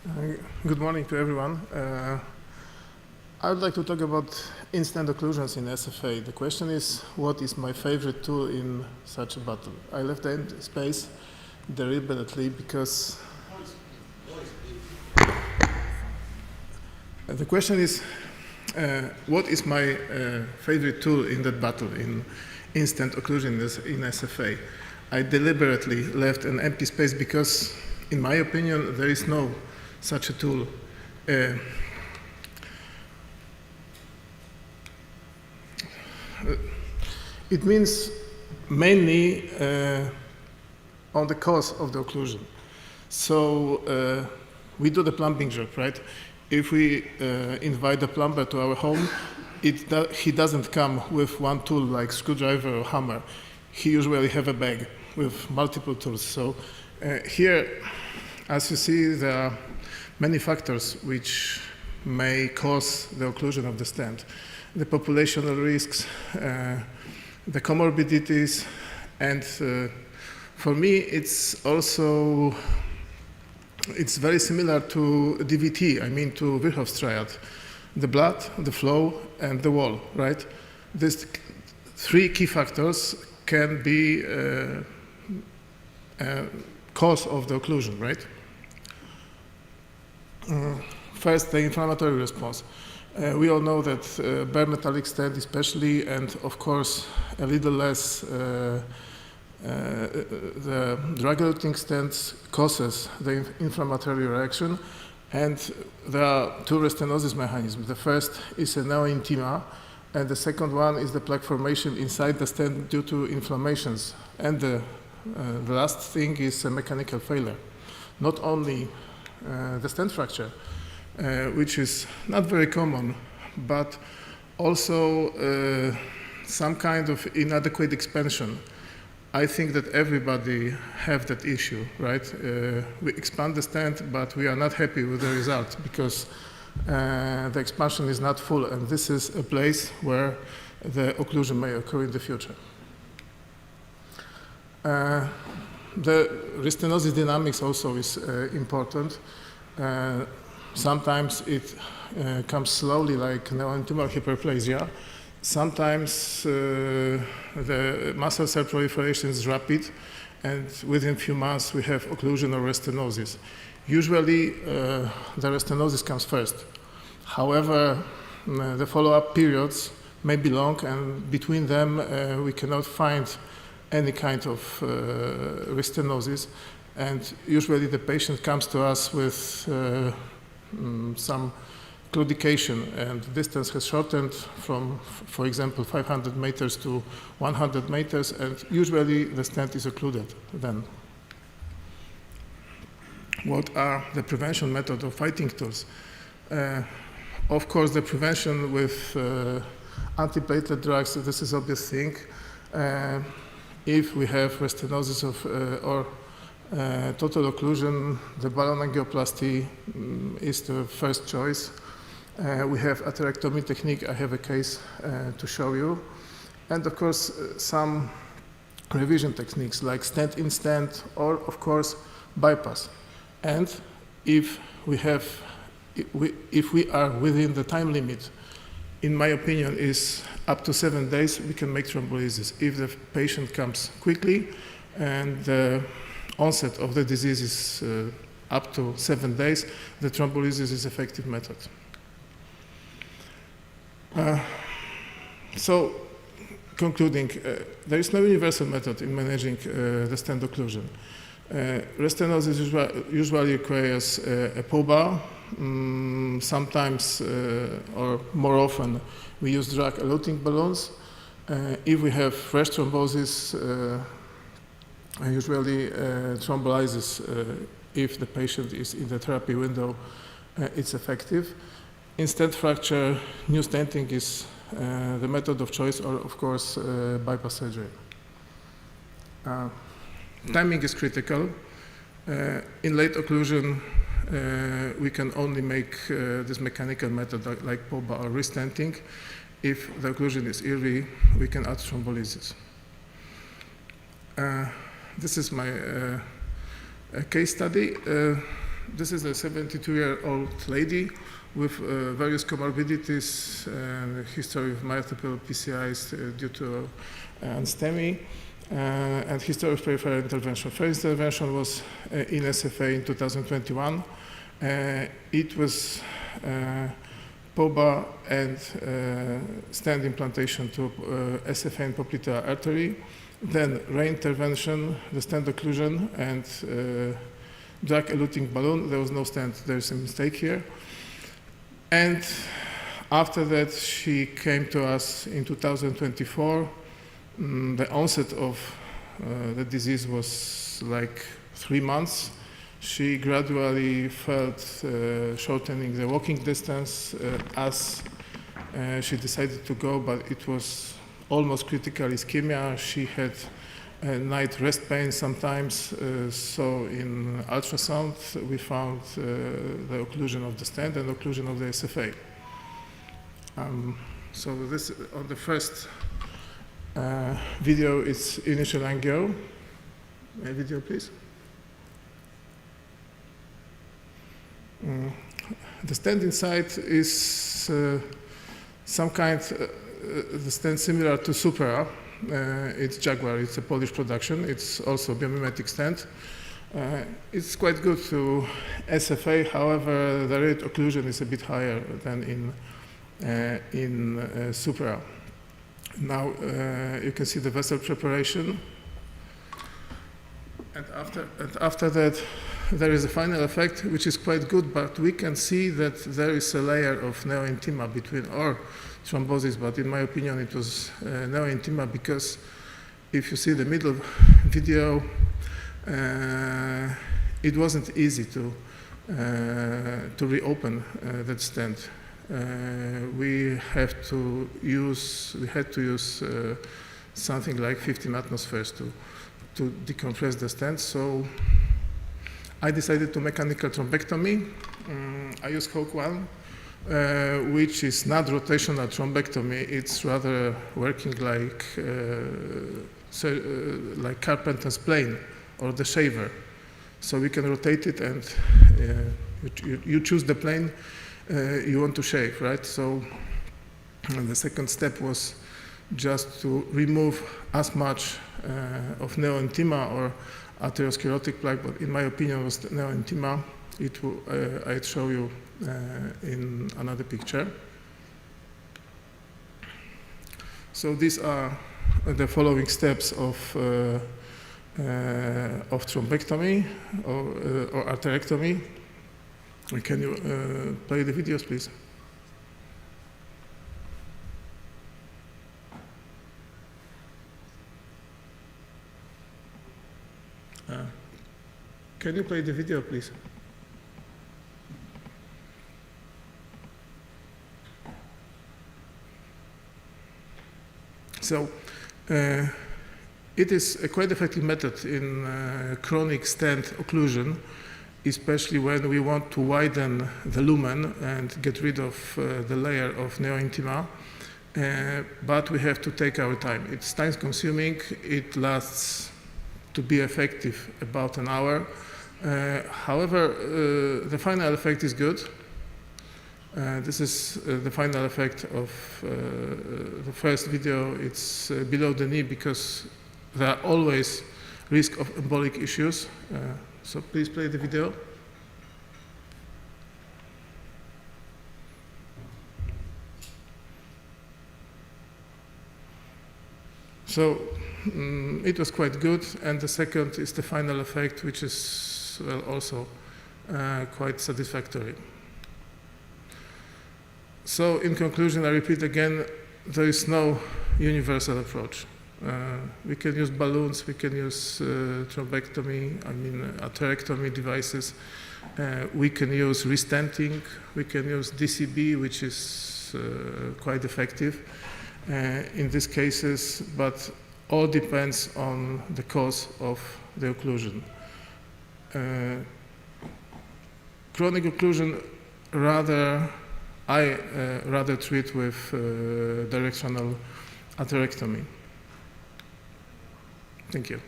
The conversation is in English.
Good morning to everyone. I would like to talk about instant occlusions in SFA. The question is, what is my favorite tool in such a battle? I left the end space deliberately because the question is, what is my favorite tool in that battle in instant occlusion in SFA? I deliberately left an empty space because, in my opinion, there is no such a tool. It means mainly on the cause of the occlusion. So we do the plumbing job, right? If we invite a plumber to our home, he doesn't come with one tool like screwdriver or hammer. He usually have a bag with multiple tools. So here, as you see, there are many factors which may cause the occlusion of the stent. The populational risks, the comorbidities, and for me it's very similar to DVT, I mean to Virchow's triad. The blood, the flow, and the wall, right? These three key factors can be cause of the occlusion, right? First, the inflammatory response. We all know that bare metallic stent especially, and of course a little less the drug-eluting stents causes the inflammatory reaction, and there are two restenosis mechanisms. The first is a neointima, and the second one is the plaque formation inside the stent due to inflammations. And the last thing is a mechanical failure. Not only the stent fracture, which is not very common, but also some kind of inadequate expansion. I think that everybody have that issue, right? We expand the stent, but we are not happy with the result because the expansion is not full, and this is a place where the occlusion may occur in the future. The restenosis dynamics also is important. Sometimes it comes slowly, like neointimal hyperplasia. Sometimes the muscle cell proliferation is rapid, and within a few months we have occlusion or restenosis. Usually the restenosis comes first. However, the follow-up periods may be long, and between them we cannot find any kind of restenosis. And usually the patient comes to us with some claudication, and distance has shortened from, for example, 500 meters to 100 meters, and usually the stent is occluded then. What are the prevention methods or fighting tools? Of course, the prevention with antiplatelet drugs, this is obvious thing. If we have restenosis or total occlusion, the balloon angioplasty is the first choice. We have atherectomy technique. I have a case to show you. And of course, some revision techniques like stent in stent, or of course, bypass. And if we are within the time limit, in my opinion, is up to 7 days, we can make thrombolysis. If the patient comes quickly and the onset of the disease is up to 7 days, the thrombolysis is effective method. So, concluding, there is no universal method in managing the stent occlusion. Restenosis usually requires a POBA. Sometimes, or more often, we use drug-eluting balloons. If we have fresh thrombosis, usually thrombolysis, if the patient is in the therapy window, it's effective. In stent fracture, new stenting is the method of choice, or of course bypass surgery. Timing is critical. In late occlusion, we can only make this mechanical method like POBA or restenting. If the occlusion is early, we can add thrombolysis. This is my case study. this is a 72-year-old lady with various comorbidities and history of multiple PCIs due to STEMI, and history of peripheral intervention. First intervention was in SFA in 2021. It was POBA and stent implantation to SFA and popliteal artery. Then reintervention, the stent occlusion, and drug-eluting balloon. There was no stent, there's a mistake here. And after that, she came to us in 2024. The onset of the disease was like 3 months. She gradually felt shortening the walking distance as she decided to go, but it was almost critical ischemia. She had night rest pain sometimes, so in ultrasound we found the occlusion of the stent and occlusion of the SFA. So this on the first video is initial angio. Video, please. The stent inside is some kind, the stent similar to Supera. It's Jaguar, it's a Polish production. It's also a biomimetic stent. It's quite good to SFA, however, the rate occlusion is a bit higher than in Supera. Now you can see the vessel preparation. And after that, there is a final effect, which is quite good, but we can see that there is a layer of neointima between our thrombosis, but in my opinion, it was neointima because if you see the middle video, it wasn't easy to reopen that stent. We had to use something like 15 atmospheres to decompress the stent. So I decided to mechanical thrombectomy. I use Hawk 1, which is not rotational thrombectomy. It's rather working like Carpenter's plane or the shaver. So we can rotate it, and you choose the plane you want to shave, right? So the second step was just to remove as much of neointima or atherosclerotic plaque, but in my opinion was neointima. I'd show you in another picture. So these are the following steps of thrombectomy or arterectomy. Can you play the videos, please? Can you play the video, please? So it is a quite effective method in chronic stent occlusion, especially when we want to widen the lumen and get rid of the layer of neointima. But we have to take our time. It's time consuming. It lasts, to be effective, about an hour. However, the final effect is good. This is the final effect of the first video. It's below the knee because there are always risk of embolic issues. So please play the video. So it was quite good, and the second is the final effect, which is also quite satisfactory. So in conclusion, I repeat again, there is no universal approach. We can use balloons, we can use thrombectomy, atherectomy devices. We can use restenting, we can use DCB, which is quite effective in these cases, but all depends on the cause of the occlusion. Chronic occlusion I rather treat with directional atherectomy. Thank you.